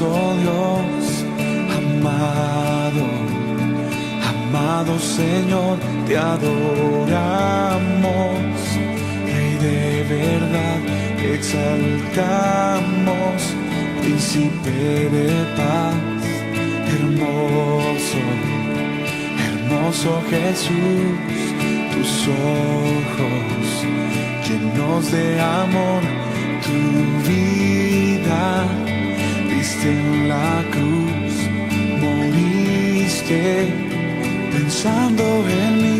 oh Dios, amado, amado Señor, te adoramos, Rey de verdad, exaltamos, Príncipe de paz, hermoso, hermoso Jesús, tus ojos llenos de amor, tu vida diste en la cruz, moriste pensando en mí.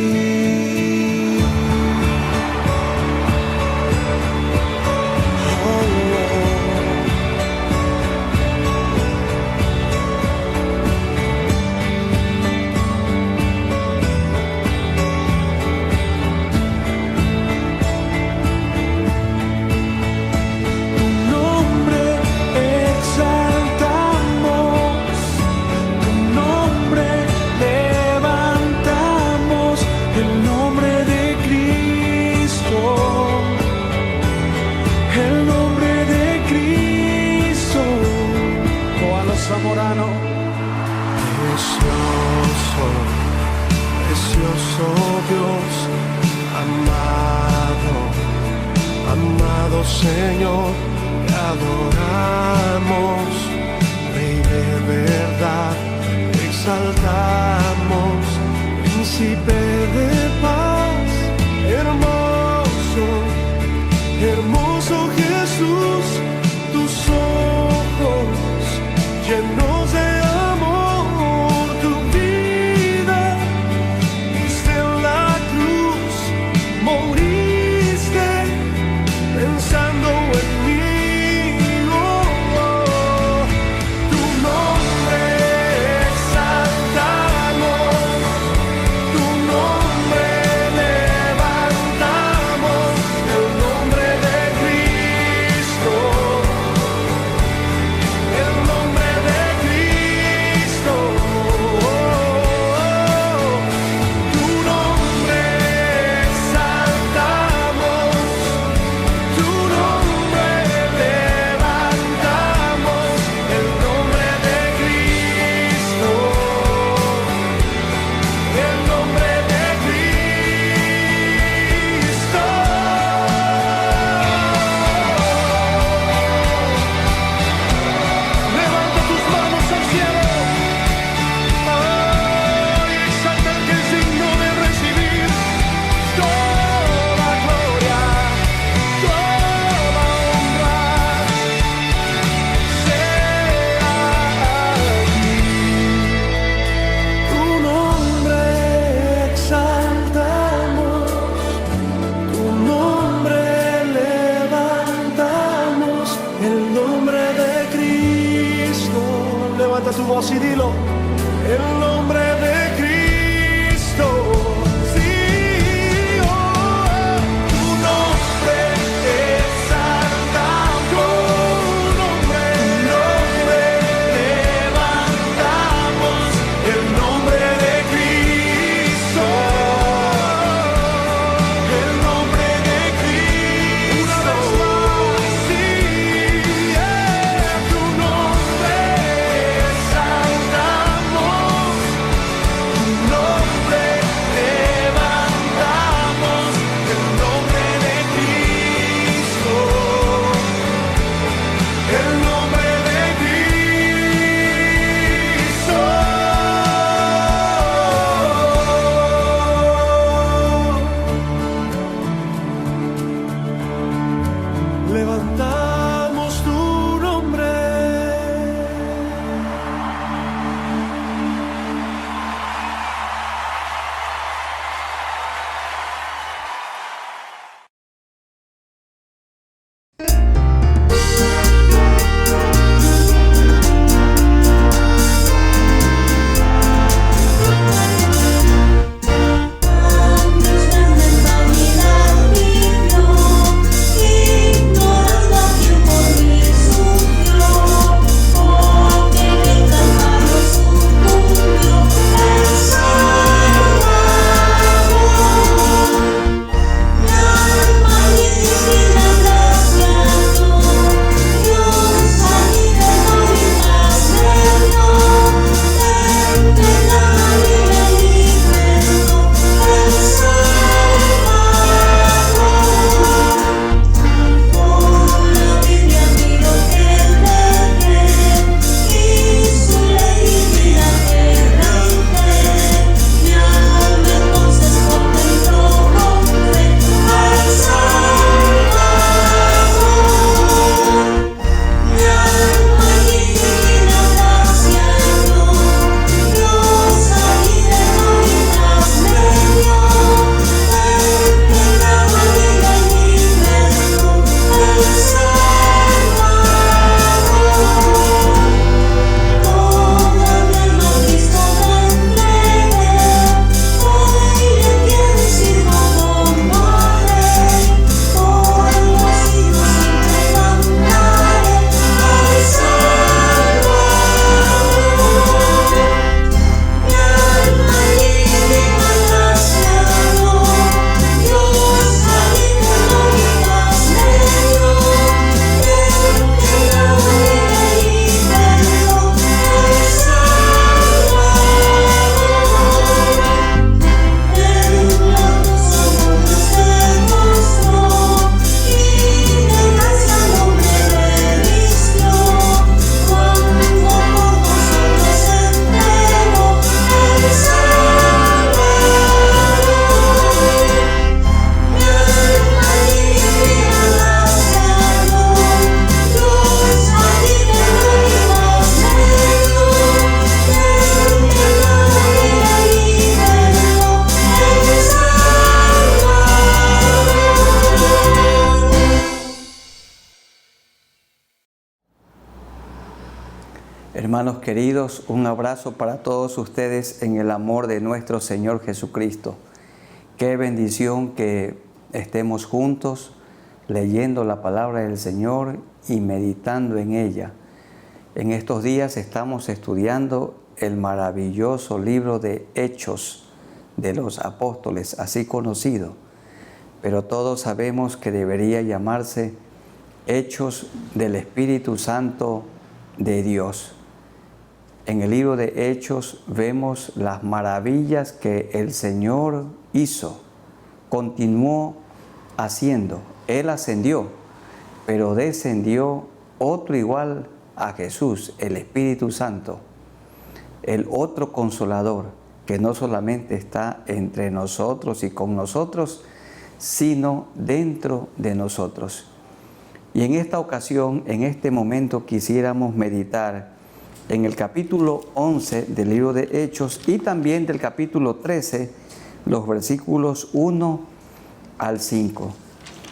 Zamorano, precioso, precioso Dios, amado, amado Señor, te adoramos, Rey de verdad, exaltamos, Príncipe de paz, hermoso, hermoso Jesús, tus ojos llenos de amor, tu vida diste en la cruz, moriste pensando en mí. Tu nombre exaltamos, tu nombre levantamos, el nombre de Cristo. Levanta tu voz y dilo, el nombre de Cristo. Sí, oh, tu nombre exaltamos, tu nombre levantamos, el nombre de Cristo, el nombre de Cristo. Sí, tu nombre exaltamos. Hermanos queridos, un abrazo para todos ustedes en el amor de nuestro Señor Jesucristo. Qué bendición que estemos juntos leyendo la palabra del Señor y meditando en ella. En estos días estamos estudiando el maravilloso libro de Hechos de los Apóstoles, así conocido, pero todos sabemos que debería llamarse Hechos del Espíritu Santo de Dios. En el libro de Hechos vemos las maravillas que el Señor hizo, continuó haciendo. Él ascendió, pero descendió otro igual a Jesús, el Espíritu Santo, el otro Consolador, que no solamente está entre nosotros y con nosotros, sino dentro de nosotros. Y en esta ocasión, en este momento, quisiéramos meditar en el capítulo 11 del libro de Hechos y también del capítulo 13, los versículos 1 al 5.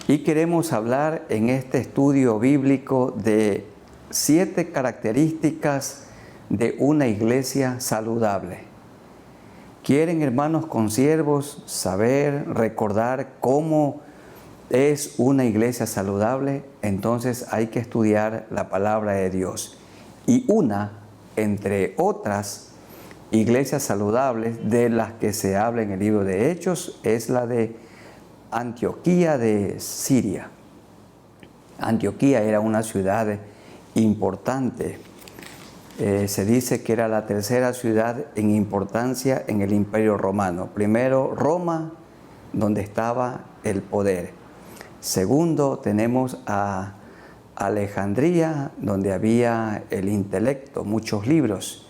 Y queremos hablar en este estudio bíblico de 7 características de una iglesia saludable. ¿Quieren, hermanos consiervos, saber, recordar cómo es una iglesia saludable? Entonces hay que estudiar la palabra de Dios. Y una, entre otras iglesias saludables de las que se habla en el libro de Hechos, es la de Antioquía de Siria. Antioquía era una ciudad importante. Se dice que era la tercera ciudad en importancia en el Imperio Romano. Primero, Roma, donde estaba el poder. Segundo, tenemos a Alejandría, donde había el intelecto, muchos libros.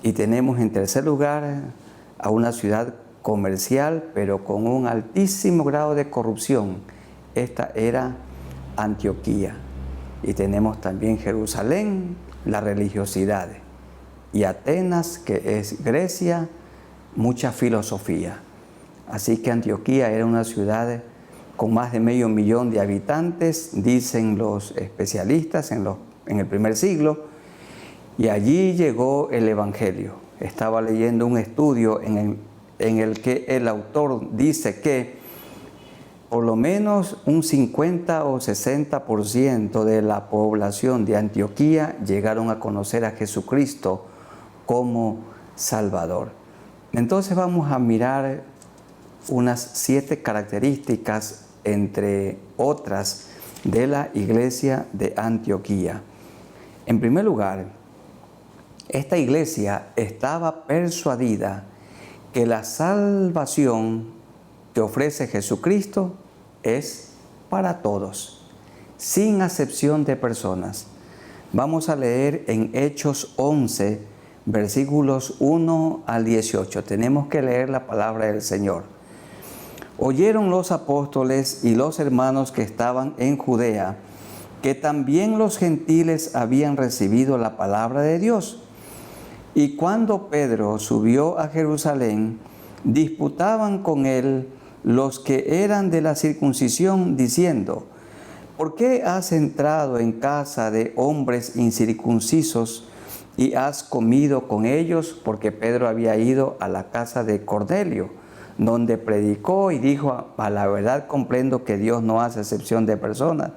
Y tenemos en tercer lugar a una ciudad comercial, pero con un altísimo grado de corrupción. Esta era Antioquía. Y tenemos también Jerusalén, la religiosidad. Y Atenas, que es Grecia, mucha filosofía. Así que Antioquía era una ciudad con más de 500,000 de habitantes, dicen los especialistas en el primer siglo, y allí llegó el Evangelio. Estaba leyendo un estudio en el que el autor dice que por lo menos un 50 o 60% de la población de Antioquía llegaron a conocer a Jesucristo como Salvador. Entonces vamos a mirar unas 7 características, entre otras, de la iglesia de Antioquía. En primer lugar, esta iglesia estaba persuadida que la salvación que ofrece Jesucristo es para todos, sin acepción de personas. Vamos a leer en Hechos 11, versículos 1 al 18. Tenemos que leer la palabra del Señor. Oyeron los apóstoles y los hermanos que estaban en Judea, que también los gentiles habían recibido la palabra de Dios. Y cuando Pedro subió a Jerusalén, disputaban con él los que eran de la circuncisión, diciendo: ¿por qué has entrado en casa de hombres incircuncisos y has comido con ellos? Porque Pedro había ido a la casa de Cornelio, donde predicó y dijo: a la verdad comprendo que Dios no hace excepción de personas.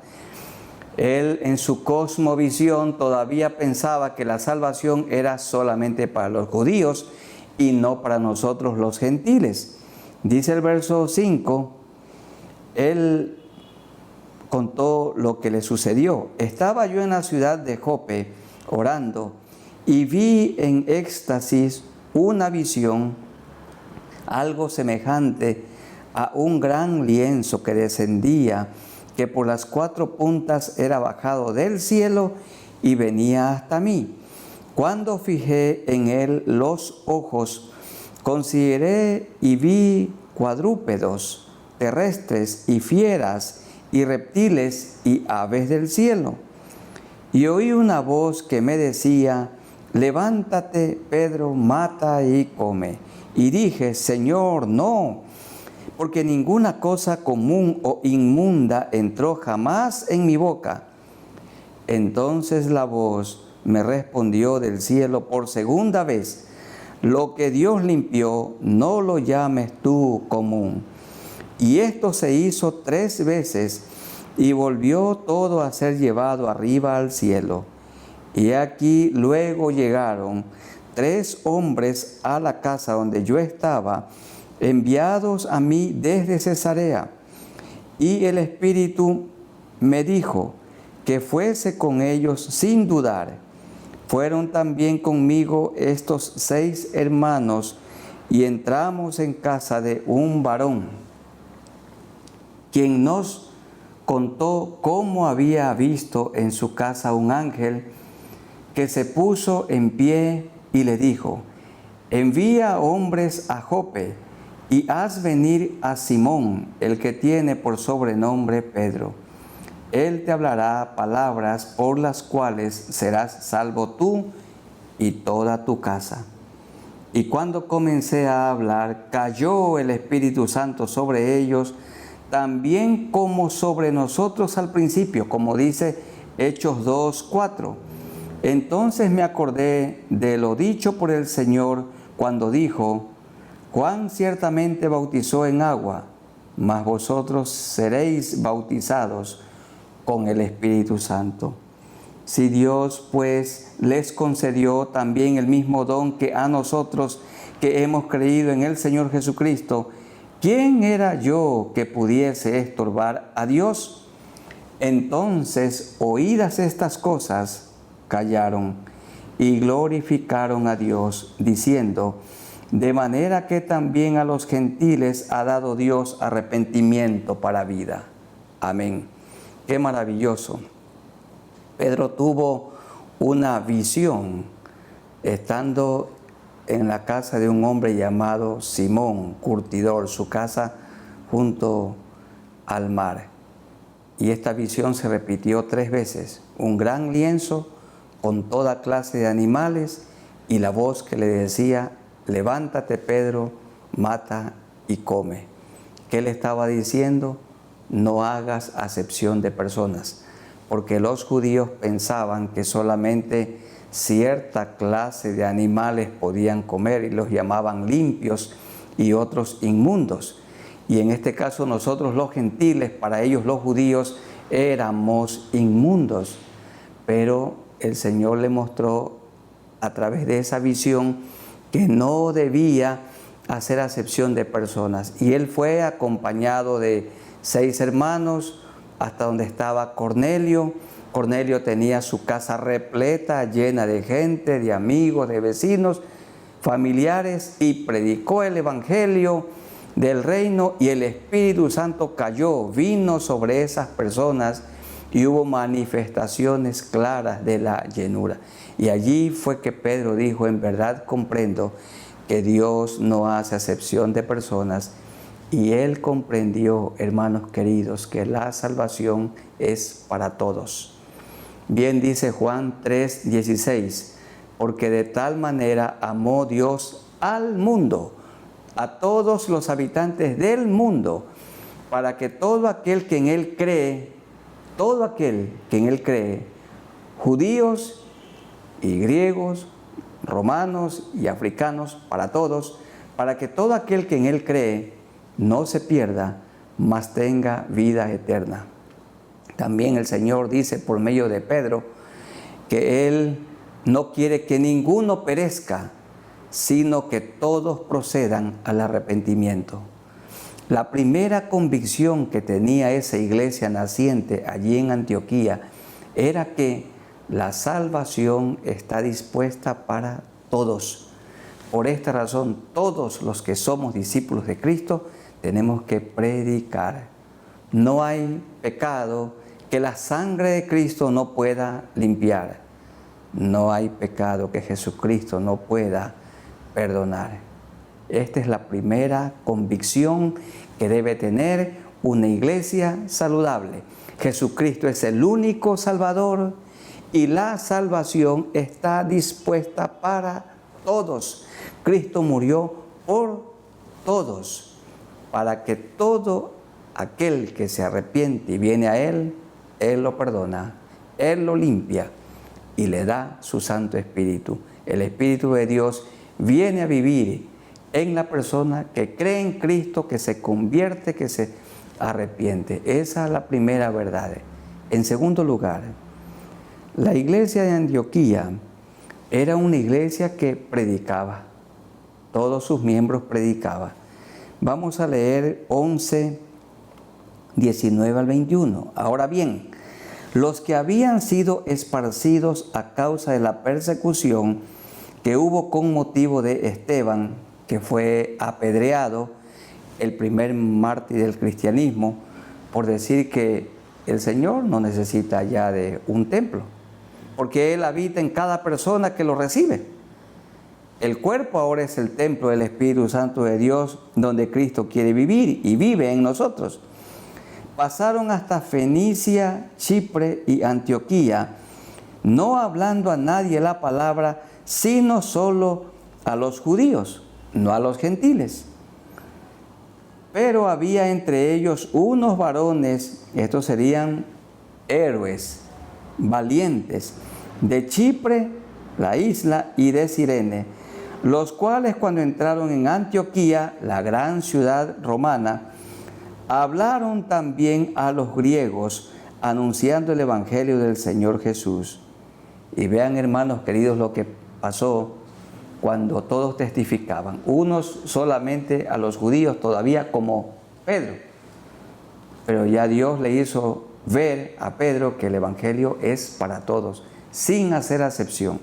Él, en su cosmovisión, todavía pensaba que la salvación era solamente para los judíos y no para nosotros los gentiles. Dice el verso 5, él contó lo que le sucedió. Estaba yo en la ciudad de Jope orando y vi en éxtasis una visión, algo semejante a un gran lienzo que descendía, que por las 4 puntas era bajado del cielo y venía hasta mí. Cuando fijé en él los ojos, consideré y vi cuadrúpedos, terrestres y fieras y reptiles y aves del cielo. Y oí una voz que me decía: levántate, Pedro, mata y come. Y dije: Señor, no, porque ninguna cosa común o inmunda entró jamás en mi boca. Entonces la voz me respondió del cielo por segunda vez: lo que Dios limpió, no lo llames tú común. Y esto se hizo 3 veces, y volvió todo a ser llevado arriba al cielo. Y aquí luego llegaron 3 hombres a la casa donde yo estaba, enviados a mí desde Cesarea. Y el Espíritu me dijo que fuese con ellos sin dudar. Fueron también conmigo estos 6 hermanos, y entramos en casa de un varón, quien nos contó cómo había visto en su casa un ángel que se puso en pie y le dijo: envía hombres a Jope y haz venir a Simón, el que tiene por sobrenombre Pedro. Él te hablará palabras por las cuales serás salvo tú y toda tu casa. Y cuando comencé a hablar, cayó el Espíritu Santo sobre ellos, también como sobre nosotros al principio, como dice Hechos 2:4. Entonces me acordé de lo dicho por el Señor cuando dijo: Juan ciertamente bautizó en agua, mas vosotros seréis bautizados con el Espíritu Santo. Si Dios pues les concedió también el mismo don que a nosotros que hemos creído en el Señor Jesucristo, ¿quién era yo que pudiese estorbar a Dios? Entonces, oídas estas cosas, callaron y glorificaron a Dios, diciendo: de manera que también a los gentiles ha dado Dios arrepentimiento para vida. Amén. Qué maravilloso. Pedro tuvo una visión estando en la casa de un hombre llamado Simón, curtidor, su casa junto al mar. Y esta visión se repitió 3 veces. Un gran lienzo con toda clase de animales y la voz que le decía: levántate, Pedro, mata y come. ¿Qué le estaba diciendo? No hagas acepción de personas, porque los judíos pensaban que solamente cierta clase de animales podían comer y los llamaban limpios y otros inmundos. Y en este caso nosotros los gentiles, para ellos los judíos, éramos inmundos. Pero el Señor le mostró a través de esa visión que no debía hacer acepción de personas. Y él fue acompañado de 6 hermanos hasta donde estaba Cornelio. Cornelio tenía su casa repleta, llena de gente, de amigos, de vecinos, familiares, y predicó el evangelio del reino, y el Espíritu Santo cayó, vino sobre esas personas, y hubo manifestaciones claras de la llenura. Y allí fue que Pedro dijo: en verdad comprendo que Dios no hace acepción de personas. Y él comprendió, hermanos queridos, que la salvación es para todos. Bien dice Juan 3:16, porque de tal manera amó Dios al mundo, a todos los habitantes del mundo, para que todo aquel que en él cree, judíos y griegos, romanos y africanos, para todos, para que todo aquel que en él cree no se pierda, mas tenga vida eterna. También el Señor dice por medio de Pedro que Él no quiere que ninguno perezca, sino que todos procedan al arrepentimiento. La primera convicción que tenía esa iglesia naciente allí en Antioquía era que la salvación está dispuesta para todos. Por esta razón, todos los que somos discípulos de Cristo tenemos que predicar. No hay pecado que la sangre de Cristo no pueda limpiar. No hay pecado que Jesucristo no pueda perdonar. Esta es la primera convicción que debe tener una iglesia saludable. Jesucristo es el único Salvador y la salvación está dispuesta para todos. Cristo murió por todos, para que todo aquel que se arrepiente y viene a Él, Él lo perdona, Él lo limpia, y le da su Santo Espíritu. El Espíritu de Dios viene a vivir en la persona que cree en Cristo, que se convierte, que se arrepiente. Esa es la primera verdad. En segundo lugar, la iglesia de Antioquía era una iglesia que predicaba. Todos sus miembros predicaban. Vamos a leer 11, 19 al 21. Ahora bien, los que habían sido esparcidos a causa de la persecución que hubo con motivo de Esteban, que fue apedreado, el primer mártir del cristianismo, por decir que el Señor no necesita ya de un templo, porque Él habita en cada persona que lo recibe. El cuerpo ahora es el templo del Espíritu Santo de Dios, donde Cristo quiere vivir y vive en nosotros. Pasaron hasta Fenicia, Chipre y Antioquía, no hablando a nadie la palabra, sino solo a los judíos, no a los gentiles. Pero había entre ellos unos varones, estos serían héroes, valientes, de Chipre, la isla, y de Cirene, los cuales cuando entraron en Antioquía, la gran ciudad romana, hablaron también a los griegos, anunciando el Evangelio del Señor Jesús. Y vean, hermanos queridos, lo que pasó cuando todos testificaban. Unos solamente a los judíos, todavía como Pedro. Pero ya Dios le hizo ver a Pedro que el Evangelio es para todos, sin hacer acepción.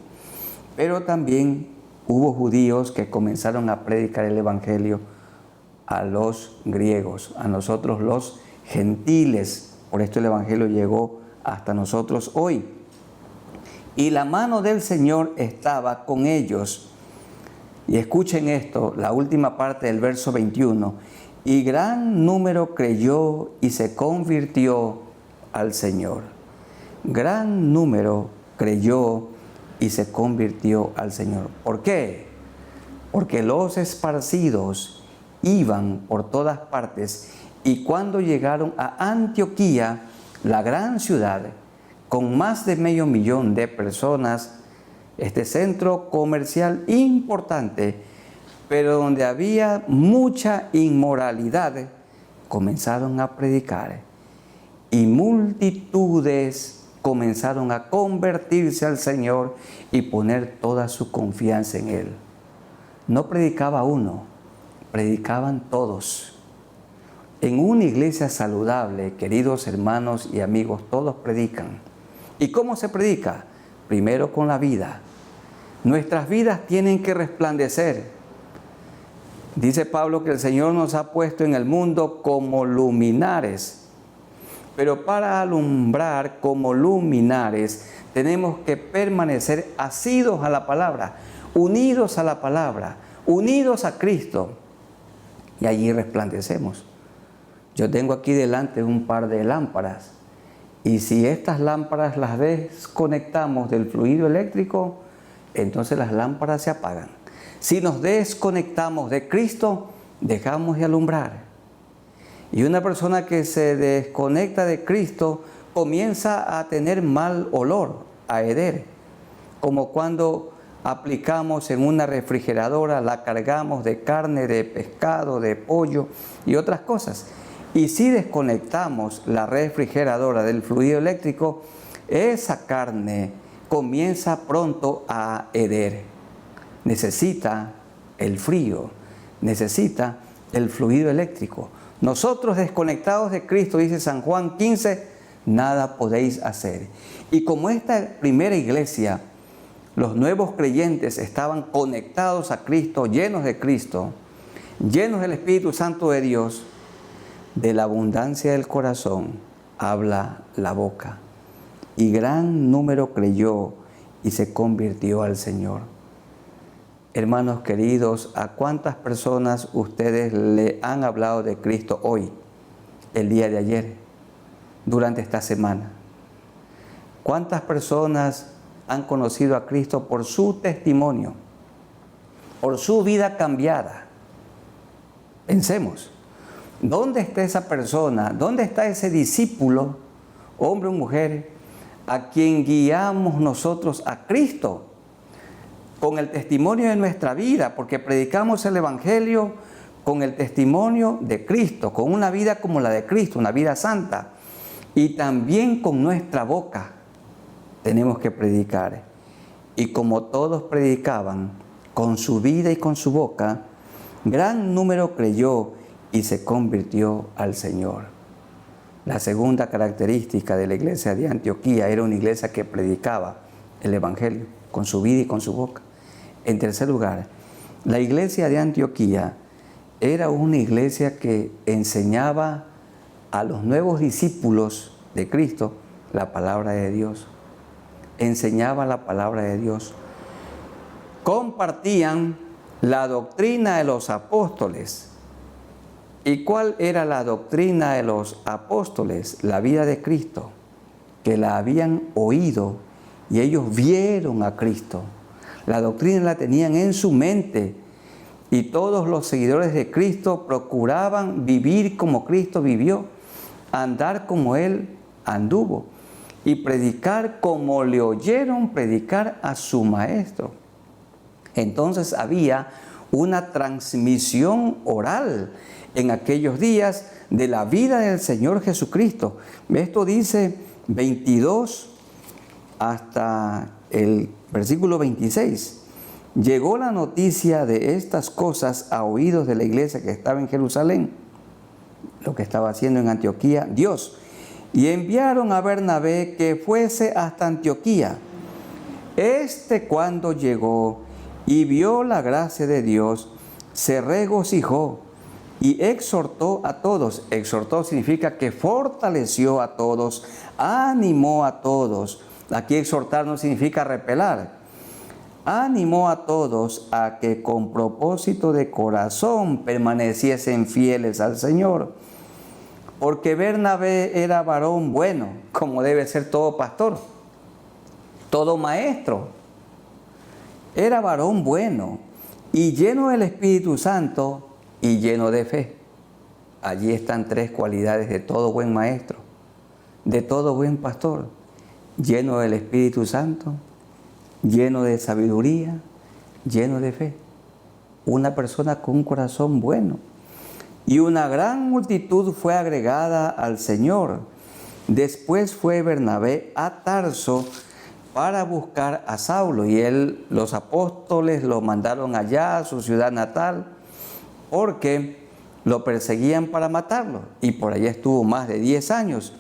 Pero también hubo judíos que comenzaron a predicar el Evangelio a los griegos, a nosotros los gentiles. Por esto el Evangelio llegó hasta nosotros hoy. Y la mano del Señor estaba con ellos. Y escuchen esto, la última parte del verso 21. Y gran número creyó y se convirtió al Señor. Gran número creyó y se convirtió al Señor. ¿Por qué? Porque los esparcidos iban por todas partes, y cuando llegaron a Antioquía, la gran ciudad, con más de 500,000 de personas, este centro comercial importante, pero donde había mucha inmoralidad, comenzaron a predicar, y multitudes comenzaron a convertirse al Señor y poner toda su confianza en Él. No predicaba uno, predicaban todos. En una iglesia saludable, queridos hermanos y amigos, todos predican. ¿Y cómo se predica? Primero con la vida. Nuestras vidas tienen que resplandecer. Dice Pablo que el Señor nos ha puesto en el mundo como luminares. Pero para alumbrar como luminares tenemos que permanecer asidos a la palabra, unidos a la palabra, unidos a Cristo. Y allí resplandecemos. Yo tengo aquí delante un par de lámparas. Y si estas lámparas las desconectamos del fluido eléctrico, entonces las lámparas se apagan. Si nos desconectamos de Cristo, dejamos de alumbrar. Y una persona que se desconecta de Cristo comienza a tener mal olor, a heder. Como cuando aplicamos en una refrigeradora, la cargamos de carne, de pescado, de pollo y otras cosas. Y si desconectamos la refrigeradora del fluido eléctrico, esa carne comienza pronto a heder. Necesita el frío, necesita el fluido eléctrico. Nosotros desconectados de Cristo, dice San Juan 15, nada podéis hacer. Y como esta primera iglesia, los nuevos creyentes estaban conectados a Cristo, llenos de Cristo, llenos del Espíritu Santo de Dios, de la abundancia del corazón habla la boca. Y gran número creyó y se convirtió al Señor. Hermanos queridos, ¿a cuántas personas ustedes le han hablado de Cristo hoy, el día de ayer, durante esta semana? ¿Cuántas personas han conocido a Cristo por su testimonio, por su vida cambiada? Pensemos, ¿dónde está esa persona? ¿Dónde está ese discípulo, hombre o mujer, a quien guiamos nosotros a Cristo, con el testimonio de nuestra vida, porque predicamos el Evangelio con el testimonio de Cristo, con una vida como la de Cristo, una vida santa, y también con nuestra boca tenemos que predicar. Y como todos predicaban con su vida y con su boca, gran número creyó y se convirtió al Señor. La segunda característica de la iglesia de Antioquía era una iglesia que predicaba el Evangelio con su vida y con su boca. En tercer lugar, la iglesia de Antioquía era una iglesia que enseñaba a los nuevos discípulos de Cristo la palabra de Dios. Enseñaba la palabra de Dios. Compartían la doctrina de los apóstoles. ¿Y cuál era la doctrina de los apóstoles? La vida de Cristo, que la habían oído y ellos vieron a Cristo. La doctrina la tenían en su mente y todos los seguidores de Cristo procuraban vivir como Cristo vivió, andar como Él anduvo y predicar como le oyeron predicar a su Maestro. Entonces había una transmisión oral en aquellos días de la vida del Señor Jesucristo. Esto dice 22 hasta el versículo 26. Llegó la noticia de estas cosas a oídos de la iglesia que estaba en Jerusalén, lo que estaba haciendo en Antioquía Dios, y enviaron a Bernabé que fuese hasta Antioquía. Cuando llegó y vio la gracia de Dios, se regocijó y exhortó a todos. Exhortó significa que fortaleció a todos, animó a todos. Aquí exhortar no significa repelar. Animó a todos a que con propósito de corazón permaneciesen fieles al Señor. Porque Bernabé era varón bueno, como debe ser todo pastor, todo maestro. Era varón bueno y lleno del Espíritu Santo y lleno de fe. Allí están tres cualidades de todo buen maestro, de todo buen pastor: lleno del Espíritu Santo, lleno de sabiduría, lleno de fe. Una persona con un corazón bueno. Y una gran multitud fue agregada al Señor. Después fue Bernabé a Tarso para buscar a Saulo, y los apóstoles lo mandaron allá a su ciudad natal porque lo perseguían para matarlo, y por allá estuvo más de 10 años.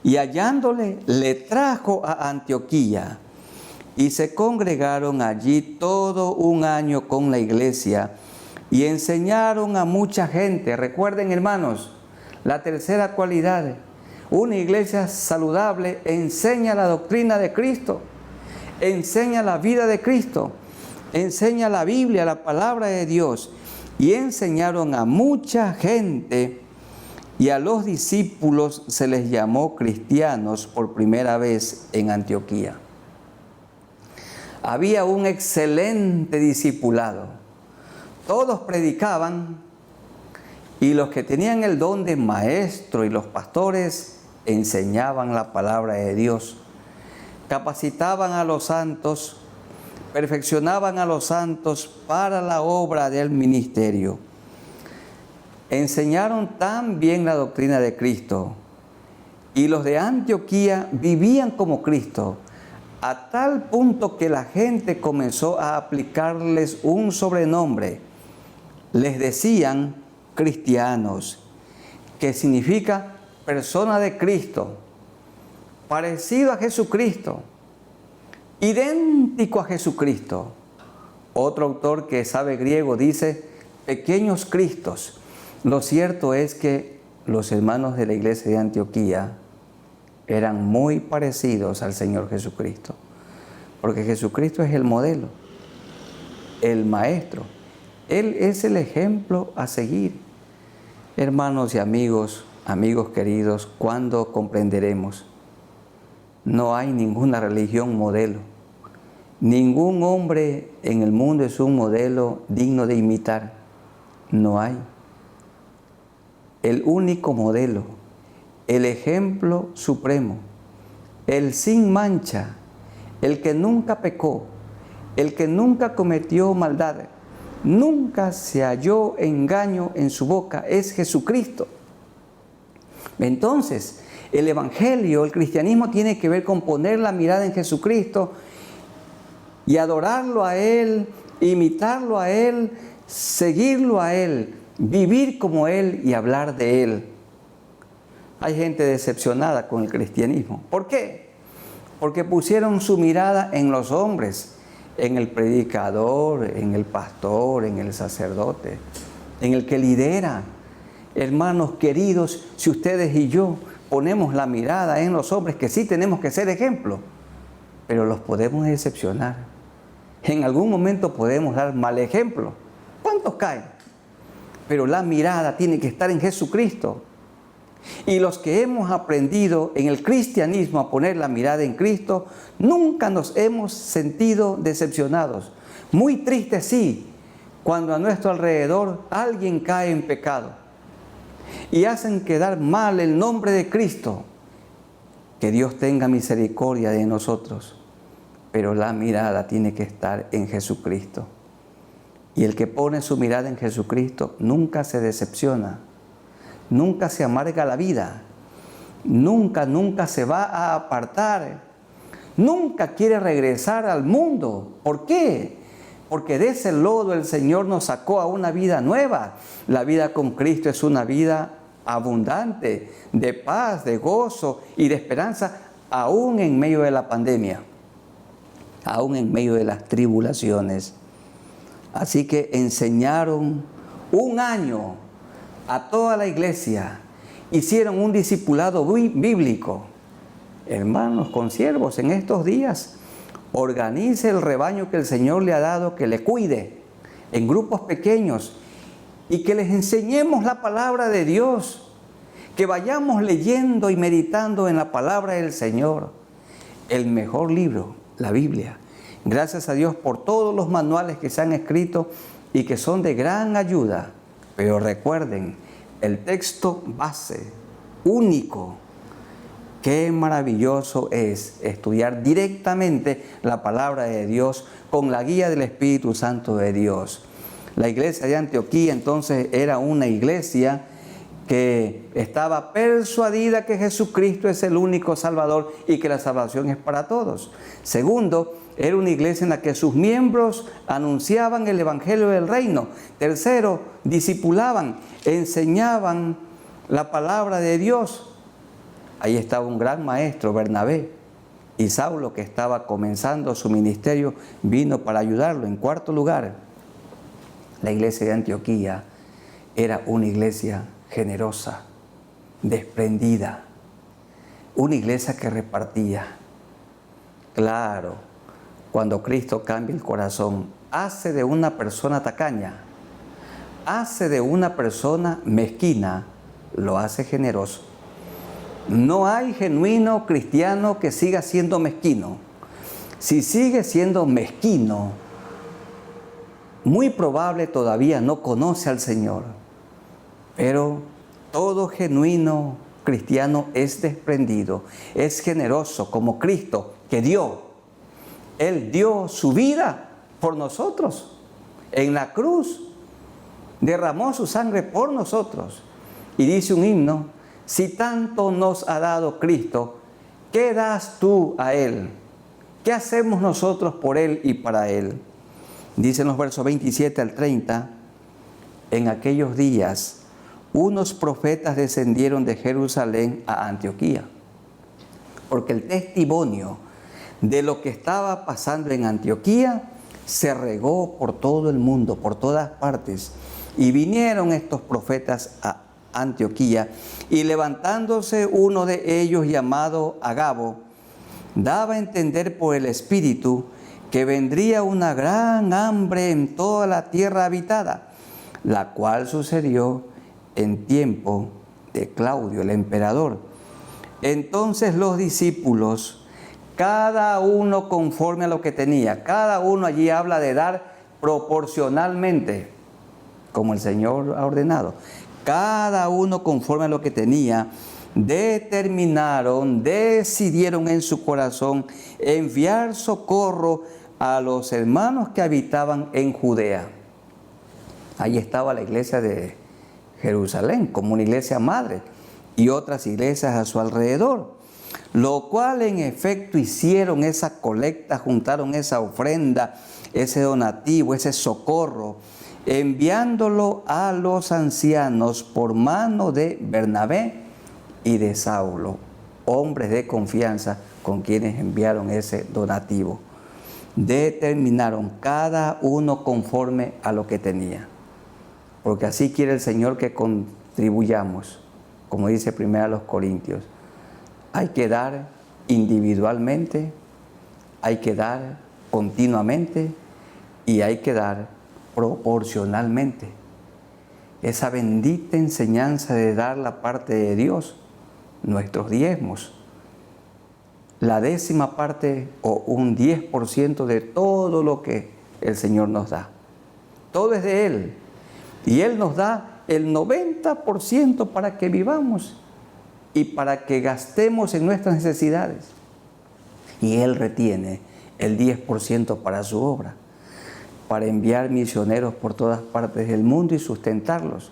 Y hallándole, le trajo a Antioquía, y se congregaron allí todo un año con la iglesia, y enseñaron a mucha gente. Recuerden, hermanos, la tercera cualidad: una iglesia saludable enseña la doctrina de Cristo, enseña la vida de Cristo, enseña la Biblia, la palabra de Dios. Y enseñaron a mucha gente, y a los discípulos se les llamó cristianos por primera vez en Antioquía. Había un excelente discipulado. Todos predicaban, y los que tenían el don de maestro y los pastores enseñaban la palabra de Dios. Capacitaban a los santos, perfeccionaban a los santos para la obra del ministerio. Enseñaron tan bien la doctrina de Cristo, y los de Antioquía vivían como Cristo, a tal punto que la gente comenzó a aplicarles un sobrenombre. Les decían cristianos, que significa persona de Cristo, parecido a Jesucristo, idéntico a Jesucristo. Otro autor que sabe griego dice pequeños Cristos. Lo cierto es que los hermanos de la iglesia de Antioquía eran muy parecidos al Señor Jesucristo, porque Jesucristo es el modelo, el maestro. Él es el ejemplo a seguir. Hermanos y amigos queridos, ¿cuándo comprenderemos? No hay ninguna religión modelo. Ningún hombre en el mundo es un modelo digno de imitar. No hay. El único modelo, el ejemplo supremo, el sin mancha, el que nunca pecó, el que nunca cometió maldad, nunca se halló engaño en su boca, es Jesucristo. Entonces, el Evangelio, el cristianismo tiene que ver con poner la mirada en Jesucristo y adorarlo a Él, imitarlo a Él, seguirlo a Él, vivir como Él y hablar de Él. Hay gente decepcionada con el cristianismo. ¿Por qué? Porque pusieron su mirada en los hombres, en el predicador, en el pastor, en el sacerdote, en el que lidera. Hermanos queridos, si ustedes y yo ponemos la mirada en los hombres, que sí tenemos que ser ejemplo, pero los podemos decepcionar. En algún momento podemos dar mal ejemplo. ¿Cuántos caen? Pero la mirada tiene que estar en Jesucristo. Y los que hemos aprendido en el cristianismo a poner la mirada en Cristo, nunca nos hemos sentido decepcionados. Muy tristes sí, cuando a nuestro alrededor alguien cae en pecado y hacen quedar mal el nombre de Cristo. Que Dios tenga misericordia de nosotros, pero la mirada tiene que estar en Jesucristo. Y el que pone su mirada en Jesucristo nunca se decepciona. Nunca se amarga la vida, nunca se va a apartar, nunca quiere regresar al mundo. ¿Por qué? Porque de ese lodo el Señor nos sacó a una vida nueva. La vida con Cristo es una vida abundante, de paz, de gozo y de esperanza, aún en medio de la pandemia, aún en medio de las tribulaciones. Así que enseñaron un año a toda la iglesia, hicieron un discipulado bíblico. Hermanos, consiervos, en estos días, organice el rebaño que el Señor le ha dado, que le cuide en grupos pequeños y que les enseñemos la palabra de Dios, que vayamos leyendo y meditando en la palabra del Señor. El mejor libro, la Biblia. Gracias a Dios por todos los manuales que se han escrito y que son de gran ayuda. Pero recuerden, el texto base, único, qué maravilloso es estudiar directamente la palabra de Dios con la guía del Espíritu Santo de Dios. La iglesia de Antioquía entonces era una iglesia que estaba persuadida que Jesucristo es el único Salvador y que la salvación es para todos. Segundo, era una iglesia en la que sus miembros anunciaban el Evangelio del Reino. Tercero, discipulaban, enseñaban la palabra de Dios. Ahí estaba un gran maestro, Bernabé, y Saulo, que estaba comenzando su ministerio, vino para ayudarlo. En cuarto lugar, la iglesia de Antioquía era una iglesia generosa, desprendida, una iglesia que repartía. Claro, cuando Cristo cambia el corazón, hace de una persona tacaña, hace de una persona mezquina, lo hace generoso. No hay genuino cristiano que siga siendo mezquino. Si sigue siendo mezquino, muy probable todavía no conoce al Señor. Pero todo genuino cristiano es desprendido, es generoso como Cristo que dio. Él dio su vida por nosotros en la cruz, derramó su sangre por nosotros. Y dice un himno, si tanto nos ha dado Cristo, ¿qué das tú a Él? ¿Qué hacemos nosotros por Él y para Él? Dicen los versos 27 al 30, en aquellos días unos profetas descendieron de Jerusalén a Antioquía, porque el testimonio de lo que estaba pasando en Antioquía se regó por todo el mundo, por todas partes. Y vinieron estos profetas a Antioquía, y levantándose uno de ellos llamado Agabo, daba a entender por el Espíritu que vendría una gran hambre en toda la tierra habitada, la cual sucedió en tiempo de Claudio, el emperador. Entonces los discípulos, cada uno conforme a lo que tenía. Cada uno allí habla de dar proporcionalmente, como el Señor ha ordenado. Cada uno conforme a lo que tenía, decidieron en su corazón enviar socorro a los hermanos que habitaban en Judea. Ahí estaba la iglesia de Jerusalén como una iglesia madre y otras iglesias a su alrededor, lo cual en efecto hicieron esa colecta, juntaron esa ofrenda, ese donativo, ese socorro, enviándolo a los ancianos por mano de Bernabé y de Saulo, hombres de confianza con quienes enviaron ese donativo. Determinaron cada uno conforme a lo que tenía, porque así quiere el Señor que contribuyamos, como dice 1 Corintios. Hay que dar individualmente, hay que dar continuamente y hay que dar proporcionalmente. Esa bendita enseñanza de dar la parte de Dios, nuestros diezmos, la 10ª parte o un 10% de todo lo que el Señor nos da. Todo es de Él. Y Él nos da el 90% para que vivamos y para que gastemos en nuestras necesidades. Y Él retiene el 10% para su obra, para enviar misioneros por todas partes del mundo y sustentarlos,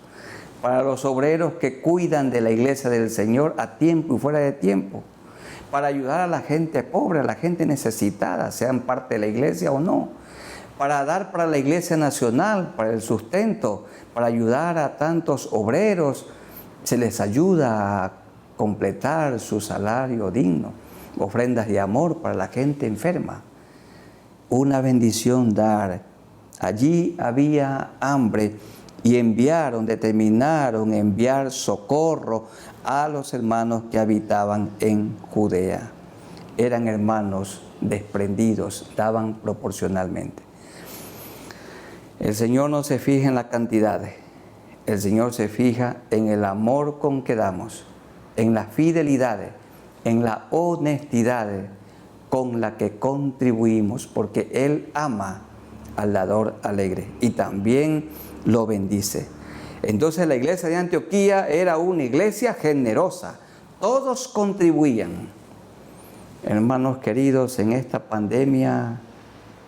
para los obreros que cuidan de la iglesia del Señor a tiempo y fuera de tiempo, para ayudar a la gente pobre, a la gente necesitada, sean parte de la iglesia o no, para dar para la iglesia nacional, para el sustento, para ayudar a tantos obreros, se les ayuda a completar su salario digno, ofrendas de amor para la gente enferma. Una bendición dar. Allí había hambre y determinaron enviar socorro a los hermanos que habitaban en Judea. Eran hermanos desprendidos, daban proporcionalmente. El Señor no se fija en las cantidades, el Señor se fija en el amor con que damos, en la fidelidad, en la honestidad con la que contribuimos, porque Él ama al dador alegre y también lo bendice. Entonces la iglesia de Antioquía era una iglesia generosa, todos contribuían. Hermanos queridos, en esta pandemia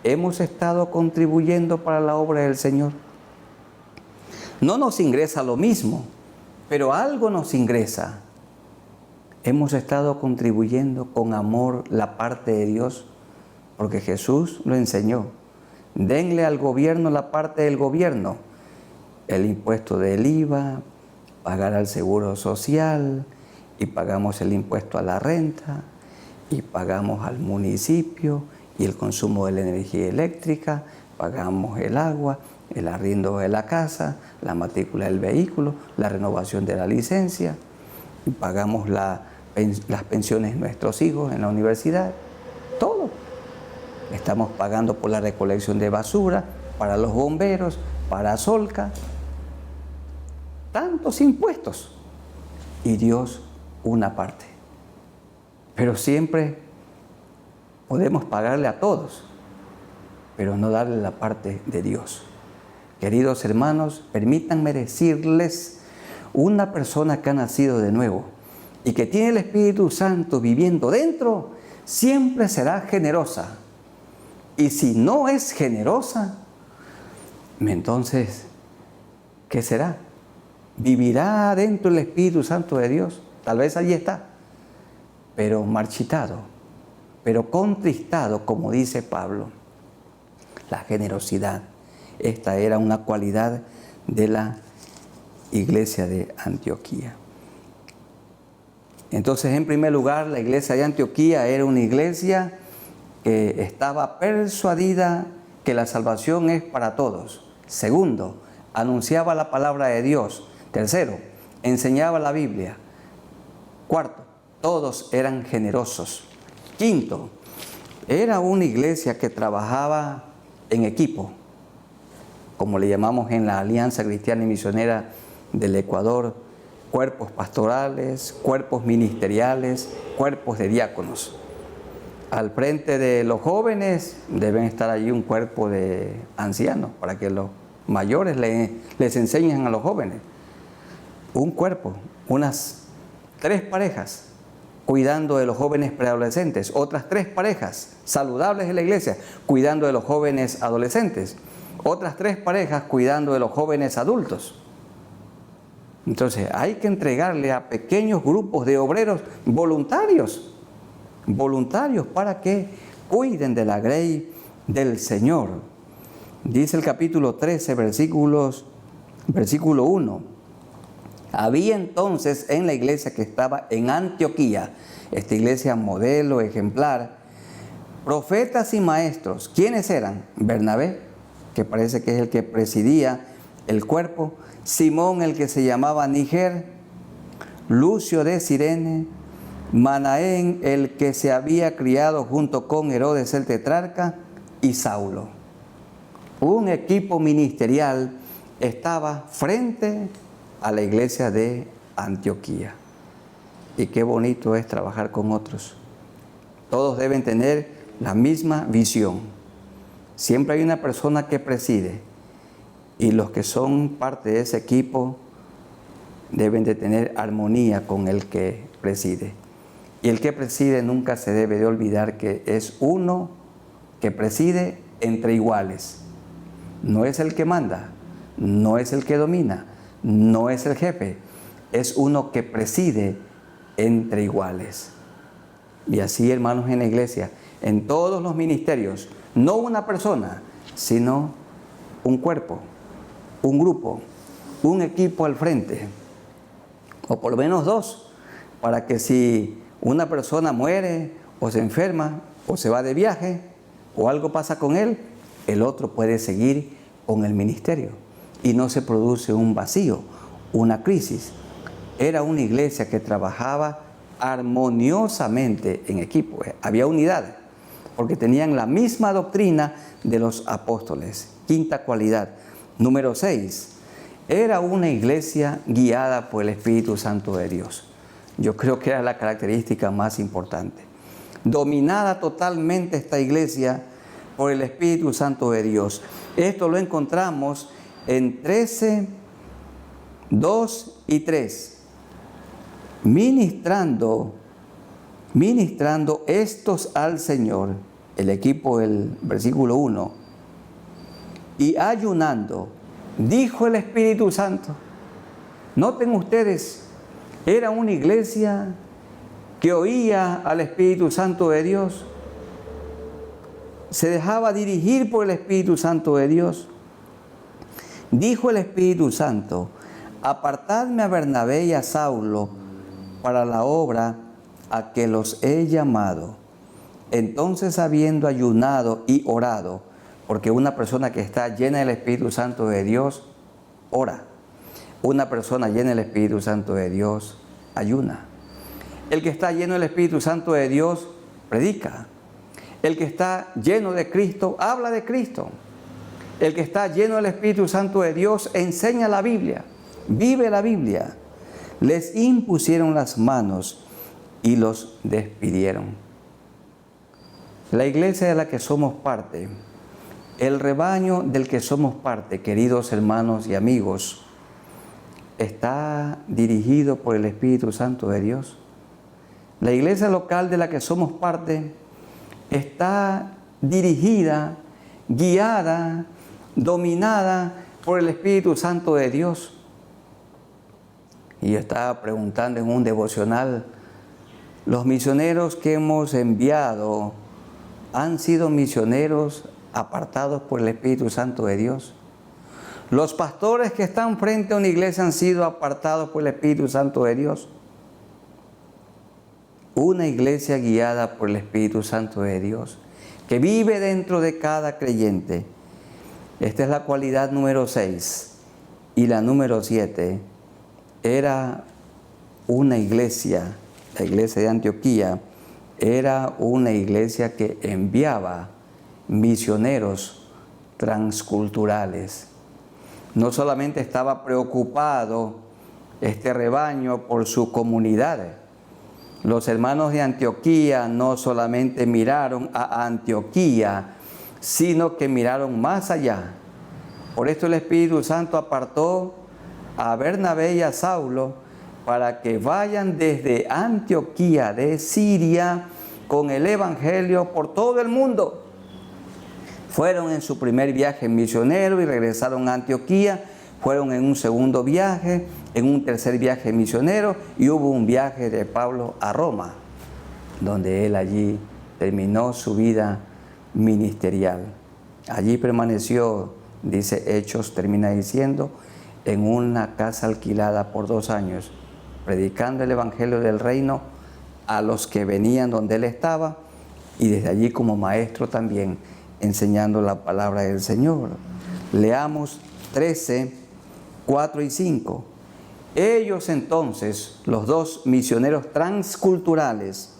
hemos estado contribuyendo para la obra del Señor. No nos ingresa lo mismo, pero algo nos ingresa. Hemos estado contribuyendo con amor la parte de Dios, porque Jesús lo enseñó. Denle al gobierno la parte del gobierno, el impuesto del IVA, pagar al seguro social, y pagamos el impuesto a la renta, y pagamos al municipio, y el consumo de la energía eléctrica, pagamos el agua, el arriendo de la casa, la matrícula del vehículo, la renovación de la licencia, y pagamos las pensiones de nuestros hijos en la universidad, todo. Estamos pagando por la recolección de basura, para los bomberos, para Solca, tantos impuestos. Y Dios una parte. Pero siempre podemos pagarle a todos, pero no darle la parte de Dios. Queridos hermanos, permítanme decirles, una persona que ha nacido de nuevo y que tiene el Espíritu Santo viviendo dentro, siempre será generosa. Y si no es generosa, entonces, ¿qué será? ¿Vivirá dentro del Espíritu Santo de Dios? Tal vez allí está, pero marchitado, pero contristado, como dice Pablo. La generosidad, esta era una cualidad de la iglesia de Antioquía. Entonces, en primer lugar, la iglesia de Antioquía era una iglesia que estaba persuadida que la salvación es para todos. Segundo, anunciaba la palabra de Dios. Tercero, enseñaba la Biblia. Cuarto, todos eran generosos. Quinto, era una iglesia que trabajaba en equipo, como le llamamos en la Alianza Cristiana y Misionera del Ecuador, cuerpos pastorales, cuerpos ministeriales, cuerpos de diáconos. Al frente de los jóvenes deben estar allí un cuerpo de ancianos para que los mayores les enseñen a los jóvenes. Un cuerpo, unas 3 parejas cuidando de los jóvenes preadolescentes, otras 3 parejas saludables de la iglesia cuidando de los jóvenes adolescentes, otras 3 parejas cuidando de los jóvenes adultos. Entonces hay que entregarle a pequeños grupos de obreros voluntarios para que cuiden de la grey del Señor. Dice el capítulo 13, versículo 1. Había entonces en la iglesia que estaba en Antioquía, esta iglesia modelo, ejemplar, profetas y maestros. ¿Quiénes eran? Bernabé, que parece que es el que presidía el cuerpo, Simón, el que se llamaba Níger, Lucio de Cirene, Manaén, el que se había criado junto con Herodes el tetrarca, y Saulo. Un equipo ministerial estaba frente a la iglesia de Antioquía. Y qué bonito es trabajar con otros. Todos deben tener la misma visión. Siempre hay una persona que preside y los que son parte de ese equipo deben de tener armonía con el que preside. Y el que preside nunca se debe de olvidar que es uno que preside entre iguales. No es el que manda, no es el que domina, no es el jefe, es uno que preside entre iguales. Y así, hermanos, en la iglesia, en todos los ministerios, no una persona, sino un cuerpo, un grupo, un equipo al frente, o por lo menos 2, para que si una persona muere o se enferma o se va de viaje o algo pasa con él, el otro puede seguir con el ministerio y no se produce un vacío, una crisis. Era una iglesia que trabajaba armoniosamente en equipo. Había unidad, porque tenían la misma doctrina de los apóstoles. Quinta cualidad. Número 6. Era una iglesia guiada por el Espíritu Santo de Dios. Yo creo que era la característica más importante. Dominada totalmente esta iglesia por el Espíritu Santo de Dios. Esto lo encontramos en 13, 2 y 3. Ministrando estos al Señor, el equipo del versículo 1, y ayunando, dijo el Espíritu Santo. Noten ustedes, era una iglesia que oía al Espíritu Santo de Dios, se dejaba dirigir por el Espíritu Santo de Dios. Dijo el Espíritu Santo: apartadme a Bernabé y a Saulo para la obra a que los he llamado. Entonces, habiendo ayunado y orado, porque una persona que está llena del Espíritu Santo de Dios, ora. Una persona llena del Espíritu Santo de Dios, ayuna. El que está lleno del Espíritu Santo de Dios, predica. El que está lleno de Cristo, habla de Cristo. El que está lleno del Espíritu Santo de Dios, enseña la Biblia, vive la Biblia. Les impusieron las manos y los despidieron. La iglesia de la que somos parte, el rebaño del que somos parte, queridos hermanos y amigos, está dirigido por el Espíritu Santo de Dios. La iglesia local de la que somos parte está dirigida, guiada, dominada por el Espíritu Santo de Dios. Y yo estaba preguntando en un devocional, ¿los misioneros que hemos enviado han sido misioneros apartados por el Espíritu Santo de Dios? ¿Los pastores que están frente a una iglesia han sido apartados por el Espíritu Santo de Dios? Una iglesia guiada por el Espíritu Santo de Dios, que vive dentro de cada creyente. Esta es la cualidad número 6. Y la número 7, era una iglesia, la iglesia de Antioquía, era una iglesia que enviaba misioneros transculturales. No solamente estaba preocupado este rebaño por su comunidad. Los hermanos de Antioquía no solamente miraron a Antioquía, sino que miraron más allá. Por esto el Espíritu Santo apartó a Bernabé y a Saulo para que vayan desde Antioquía de Siria con el Evangelio por todo el mundo. Fueron en su primer viaje misionero y regresaron a Antioquía. Fueron en un segundo viaje, en un tercer viaje misionero, y hubo un viaje de Pablo a Roma, donde él allí terminó su vida ministerial. Allí permaneció, dice Hechos, termina diciendo, en una casa alquilada por 2 años, predicando el Evangelio del Reino a los que venían donde él estaba, y desde allí como maestro también, enseñando la palabra del Señor. Leamos 13, 4 y 5. Ellos entonces, los 2 misioneros transculturales,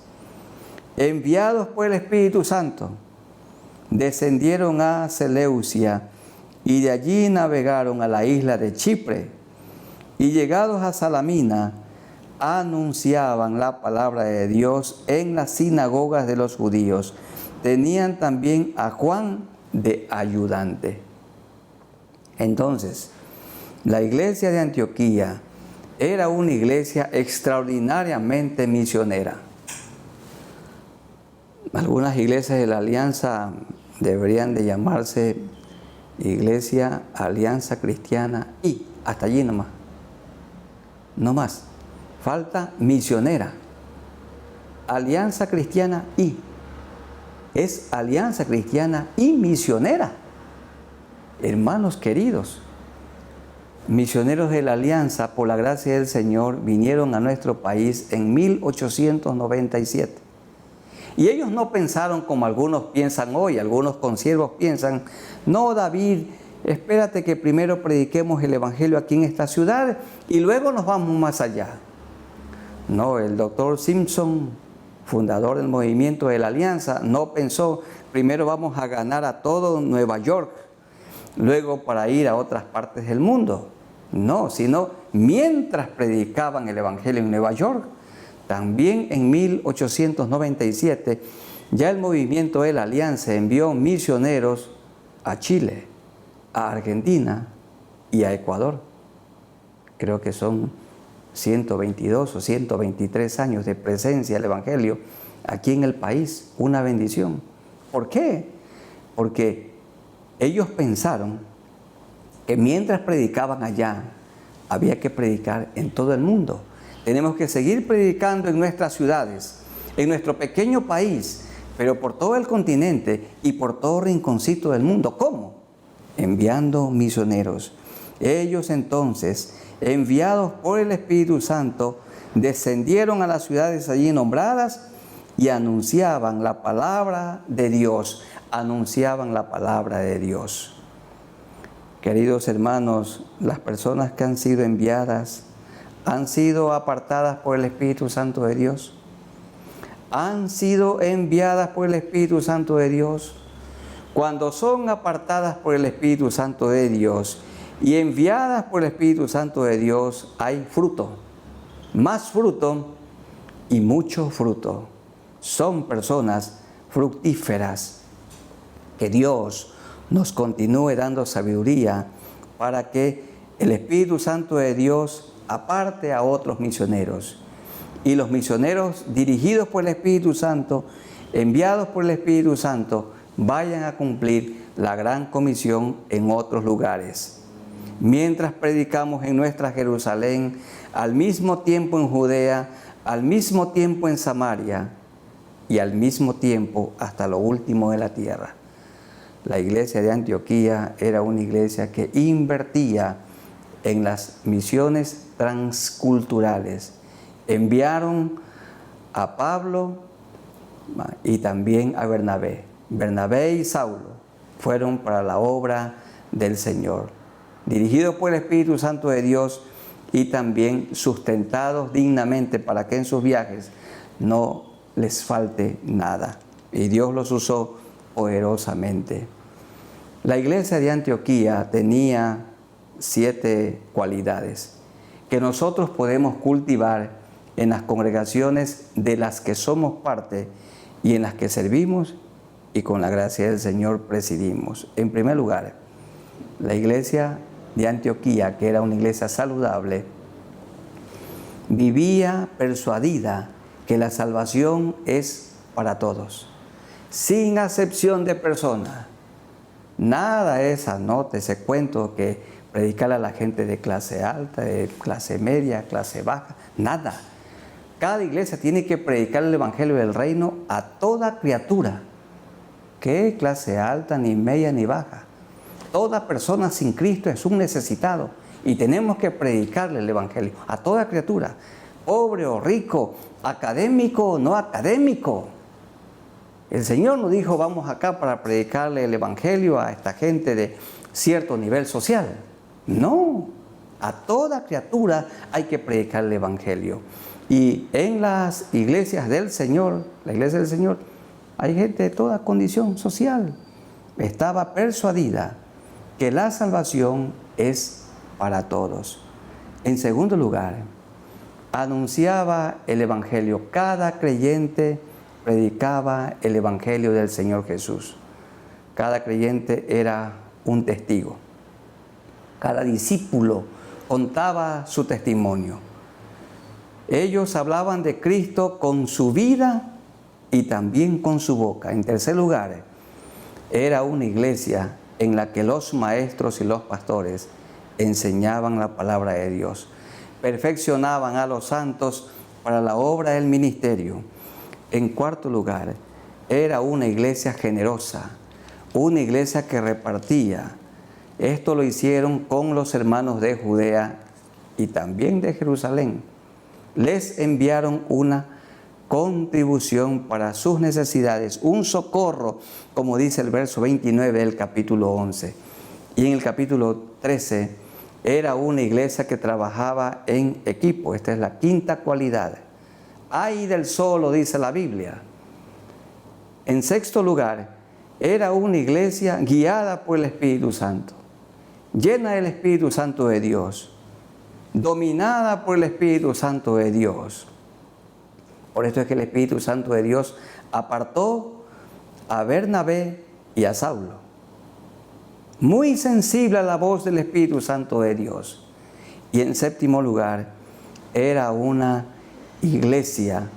enviados por el Espíritu Santo, descendieron a Seleucia y de allí navegaron a la isla de Chipre, y llegados a Salamina, anunciaban la palabra de Dios en las sinagogas de los judíos. Tenían también a Juan de ayudante. Entonces, la iglesia de Antioquía era una iglesia extraordinariamente misionera. Algunas iglesias de la Alianza deberían de llamarse Iglesia Alianza Cristiana y hasta allí nomás. No más. Falta misionera. Alianza Cristiana y. Es Alianza Cristiana y misionera. Hermanos queridos, misioneros de la Alianza, por la gracia del Señor, vinieron a nuestro país en 1897. Y ellos no pensaron como algunos piensan hoy, algunos consiervos piensan, no, David, espérate que primero prediquemos el Evangelio aquí en esta ciudad y luego nos vamos más allá. No, el doctor Simpson, fundador del movimiento de la Alianza, no pensó, primero vamos a ganar a todo Nueva York, luego para ir a otras partes del mundo. No, sino mientras predicaban el Evangelio en Nueva York, también en 1897, ya el movimiento de la Alianza envió misioneros a Chile, a Argentina y a Ecuador. Creo que son 122 o 123 años de presencia del Evangelio aquí en el país, una bendición. ¿Por qué? Porque ellos pensaron que mientras predicaban allá, había que predicar en todo el mundo. Tenemos que seguir predicando en nuestras ciudades, en nuestro pequeño país, pero por todo el continente y por todo rinconcito del mundo. ¿Cómo? Enviando misioneros. Ellos entonces, enviados por el Espíritu Santo, descendieron a las ciudades allí nombradas y anunciaban la palabra de Dios. Anunciaban la palabra de Dios. Queridos hermanos, las personas que han sido enviadas han sido apartadas por el Espíritu Santo de Dios. Han sido enviadas por el Espíritu Santo de Dios. Cuando son apartadas por el Espíritu Santo de Dios y enviadas por el Espíritu Santo de Dios, hay fruto, más fruto y mucho fruto. Son personas fructíferas. Que Dios nos continúe dando sabiduría para que el Espíritu Santo de Dios aparte a otros misioneros. Y los misioneros dirigidos por el Espíritu Santo, enviados por el Espíritu Santo, vayan a cumplir la gran comisión en otros lugares. Mientras predicamos en nuestra Jerusalén, al mismo tiempo en Judea, al mismo tiempo en Samaria y al mismo tiempo hasta lo último de la tierra. La iglesia de Antioquía era una iglesia que invertía en las misiones transculturales. Enviaron a Pablo y también a Bernabé. Bernabé y Saulo fueron para la obra del Señor, dirigidos por el Espíritu Santo de Dios y también sustentados dignamente para que en sus viajes no les falte nada. Y Dios los usó poderosamente. La iglesia de Antioquía tenía 7 cualidades que nosotros podemos cultivar en las congregaciones de las que somos parte y en las que servimos y con la gracia del Señor presidimos. En primer lugar, la iglesia de Antioquía, que era una iglesia saludable, vivía persuadida que la salvación es para todos, sin acepción de persona. Nada de esa nota, ese cuento que predicar a la gente de clase alta, de clase media, clase baja, nada. Cada iglesia tiene que predicar el Evangelio del Reino a toda criatura, que es clase alta, ni media, ni baja. Toda persona sin Cristo es un necesitado y tenemos que predicarle el Evangelio a toda criatura, pobre o rico, académico o no académico. El Señor nos dijo, vamos acá para predicarle el Evangelio a esta gente de cierto nivel social. No, a toda criatura hay que predicar el Evangelio. Y en las iglesias del Señor, la iglesia del Señor, hay gente de toda condición social. Estaba persuadida que la salvación es para todos. En segundo lugar, anunciaba el Evangelio. Cada creyente predicaba el Evangelio del Señor Jesús. Cada creyente era un testigo. Cada discípulo contaba su testimonio. Ellos hablaban de Cristo con su vida y también con su boca. En tercer lugar, era una iglesia en la que los maestros y los pastores enseñaban la palabra de Dios, perfeccionaban a los santos para la obra del ministerio. En cuarto lugar, era una iglesia generosa, una iglesia que repartía. Esto lo hicieron con los hermanos de Judea y también de Jerusalén. Les enviaron una contribución para sus necesidades, un socorro, como dice el verso 29 del capítulo 11. Y en el capítulo 13, era una iglesia que trabajaba en equipo. Esta es la quinta cualidad. Ay del solo, dice la Biblia. En sexto lugar, era una iglesia guiada por el Espíritu Santo, llena del Espíritu Santo de Dios, dominada por el Espíritu Santo de Dios. Por esto es que el Espíritu Santo de Dios apartó a Bernabé y a Saulo. Muy sensible a la voz del Espíritu Santo de Dios. Y en séptimo lugar, era una iglesia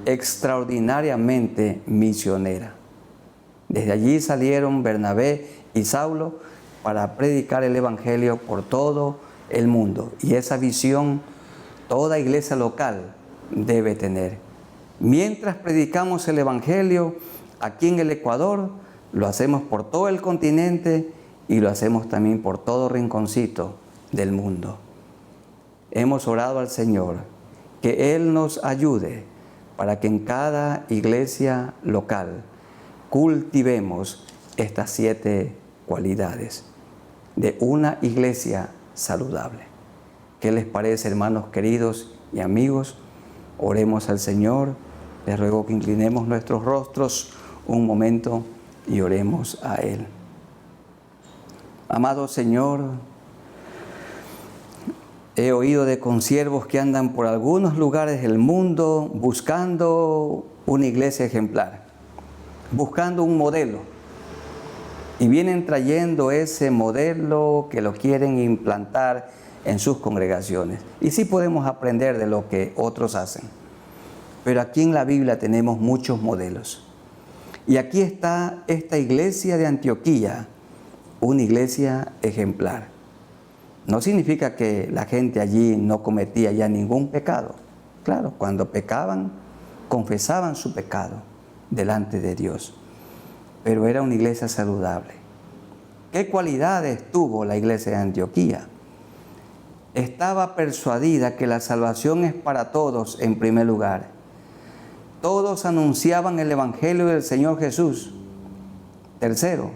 extraordinariamente misionera. Desde allí salieron Bernabé y Saulo para predicar el Evangelio por todo el mundo. Y esa visión toda iglesia local debe tener. Mientras predicamos el Evangelio aquí en el Ecuador, lo hacemos por todo el continente y lo hacemos también por todo rinconcito del mundo. Hemos orado al Señor que Él nos ayude para que en cada iglesia local cultivemos estas 7 cualidades de una iglesia saludable. ¿Qué les parece, hermanos queridos y amigos? Oremos al Señor. Les ruego que inclinemos nuestros rostros un momento y oremos a Él. Amado Señor, he oído de consiervos que andan por algunos lugares del mundo buscando una iglesia ejemplar, buscando un modelo, y vienen trayendo ese modelo que lo quieren implantar en sus congregaciones. Y sí podemos aprender de lo que otros hacen, pero aquí en la Biblia tenemos muchos modelos. Y aquí está esta iglesia de Antioquía, una iglesia ejemplar. No significa que la gente allí no cometía ya ningún pecado. Claro, cuando pecaban, confesaban su pecado delante de Dios. Pero era una iglesia saludable. ¿Qué cualidades tuvo la iglesia de Antioquía? Estaba persuadida que la salvación es para todos en primer lugar. Todos anunciaban el Evangelio del Señor Jesús. Tercero,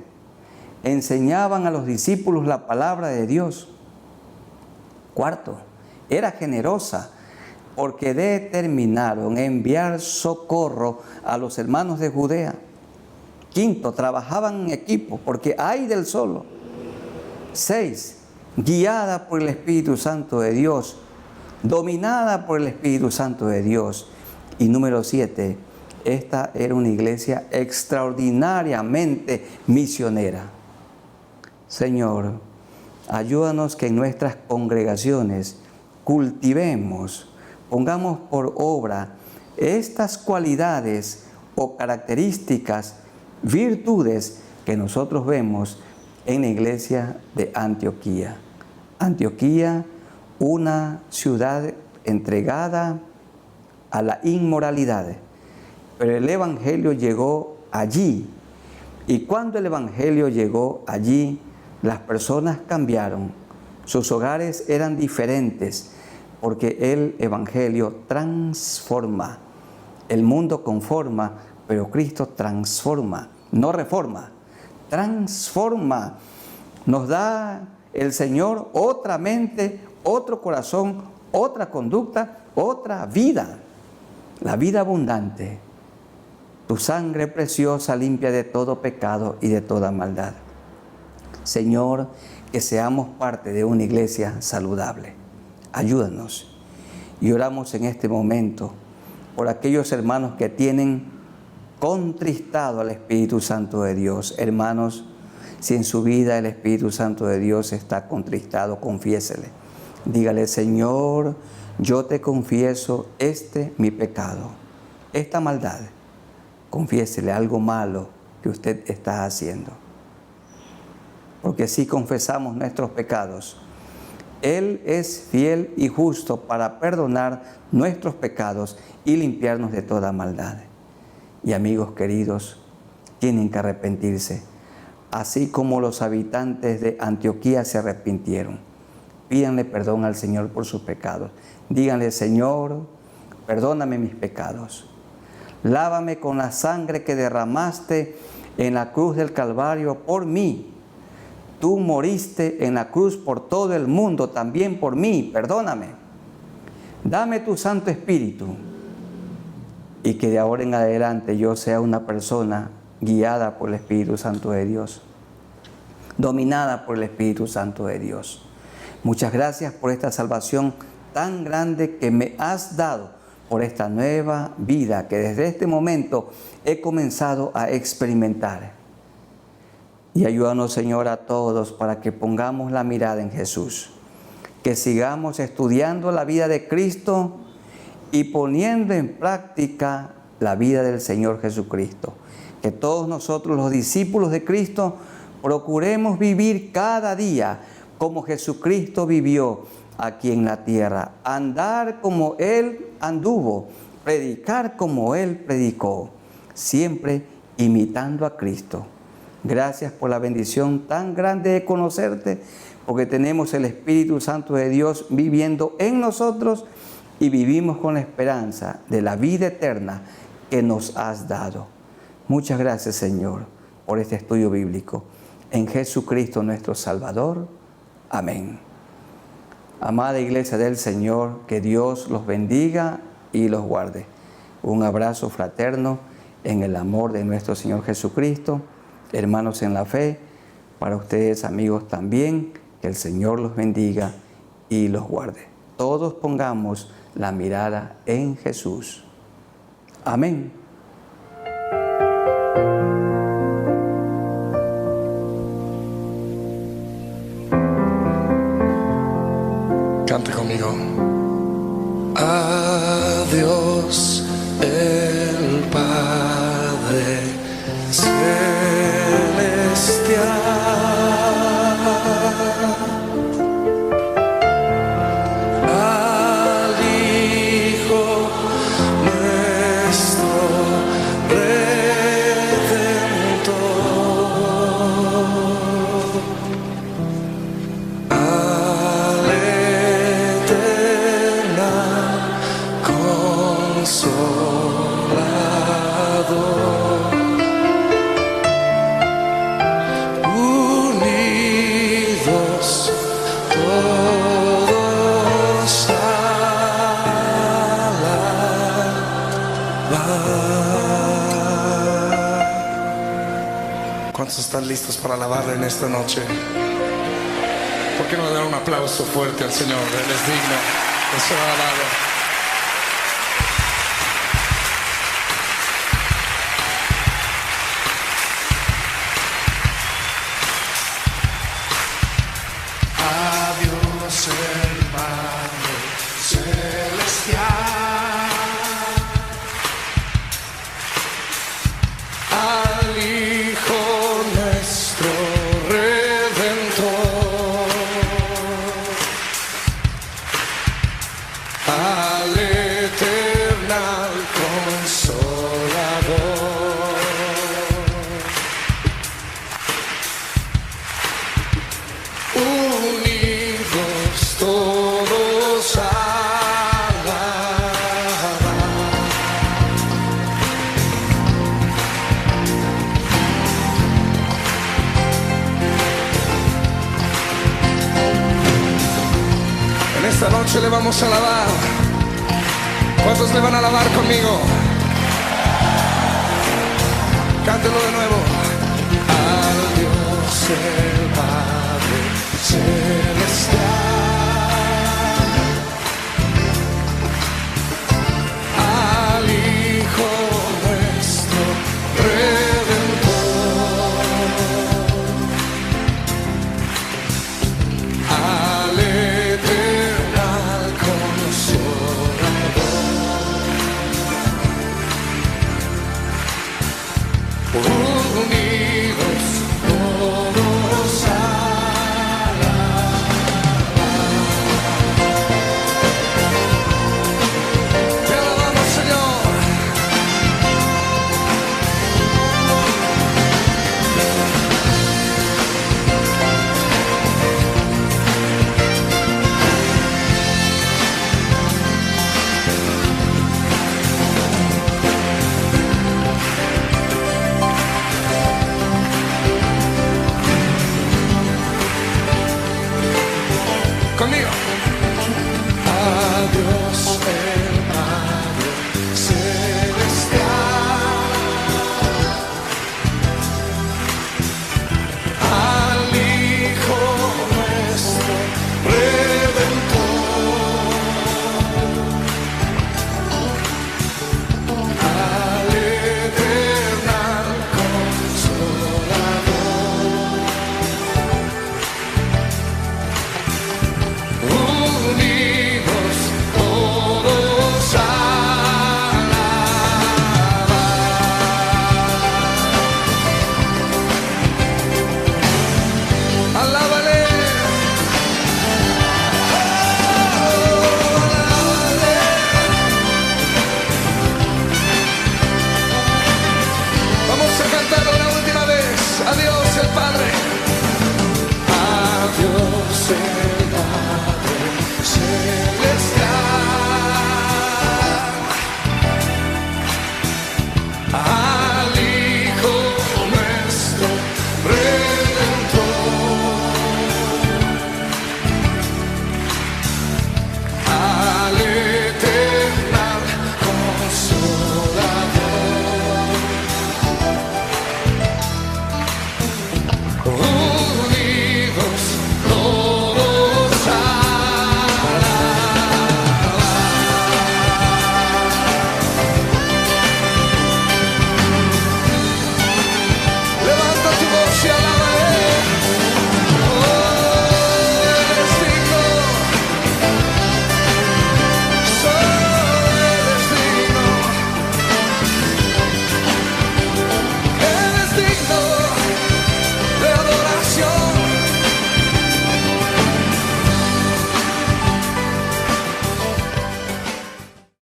enseñaban a los discípulos la palabra de Dios. Cuarto, era generosa porque determinaron enviar socorro a los hermanos de Judea. Quinto, trabajaban en equipo porque ay del solo. 6, guiada por el Espíritu Santo de Dios, dominada por el Espíritu Santo de Dios. Y número 7, esta era una iglesia extraordinariamente misionera. Señor, ayúdanos que en nuestras congregaciones cultivemos pongamos por obra estas cualidades o características, virtudes que nosotros vemos en la iglesia de Antioquía. Antioquía, una ciudad entregada a la inmoralidad, pero el Evangelio llegó allí. Y cuando el Evangelio llegó allí, las personas cambiaron. Sus hogares eran diferentes, porque el Evangelio transforma. El mundo conforma, pero Cristo transforma, no reforma, transforma. Nos da el Señor otra mente, otro corazón, otra conducta, otra vida. La vida abundante. Tu sangre preciosa limpia de todo pecado y de toda maldad. Señor, que seamos parte de una iglesia saludable. Ayúdanos. Y oramos en este momento por aquellos hermanos que tienen contristado al Espíritu Santo de Dios. Hermanos, si en su vida el Espíritu Santo de Dios está contristado, confiésele. Dígale: Señor, yo te confieso mi pecado, esta maldad. Confiésele algo malo que usted está haciendo. Porque si confesamos nuestros pecados, Él es fiel y justo para perdonar nuestros pecados y limpiarnos de toda maldad. Y amigos queridos, tienen que arrepentirse, así como los habitantes de Antioquía se arrepintieron. Pídanle perdón al Señor por sus pecados. Díganle: Señor, perdóname mis pecados. Lávame con la sangre que derramaste en la cruz del Calvario por mí. Tú moriste en la cruz por todo el mundo, también por mí. Perdóname. Dame tu Santo Espíritu. Y que de ahora en adelante yo sea una persona guiada por el Espíritu Santo de Dios, dominada por el Espíritu Santo de Dios. Muchas gracias por esta salvación tan grande que me has dado, por esta nueva vida que desde este momento he comenzado a experimentar. Y ayúdanos, Señor, a todos para que pongamos la mirada en Jesús, que sigamos estudiando la vida de Cristo y poniendo en práctica la vida del Señor Jesucristo. Que todos nosotros, los discípulos de Cristo, procuremos vivir cada día como Jesucristo vivió aquí en la tierra. Andar como Él anduvo, predicar como Él predicó, siempre imitando a Cristo. Gracias por la bendición tan grande de conocerte, porque tenemos el Espíritu Santo de Dios viviendo en nosotros y vivimos con la esperanza de la vida eterna que nos has dado. Muchas gracias, Señor, por este estudio bíblico. En Jesucristo nuestro Salvador. Amén. Amada Iglesia del Señor, que Dios los bendiga y los guarde. Un abrazo fraterno en el amor de nuestro Señor Jesucristo. Hermanos en la fe, para ustedes, amigos, también, que el Señor los bendiga y los guarde. Todos pongamos la mirada en Jesús. Amén. Cante conmigo. A Dios el Padre celestial, al Hijo nuestro Redentor, al eterna Consolador, unidos todos a alabar. ¿Cuántos están listos para alabarle en esta noche? ¿Por qué no le dan un aplauso fuerte al Señor? Él es digno de ser alabado. A Dios el Padre celestial, noche le vamos a alabar. ¿Cuántos le van a alabar conmigo? Cántelo de nuevo. Al Dios el Padre celestial, al Hijo nuestro Redentor, al eternal Consolador.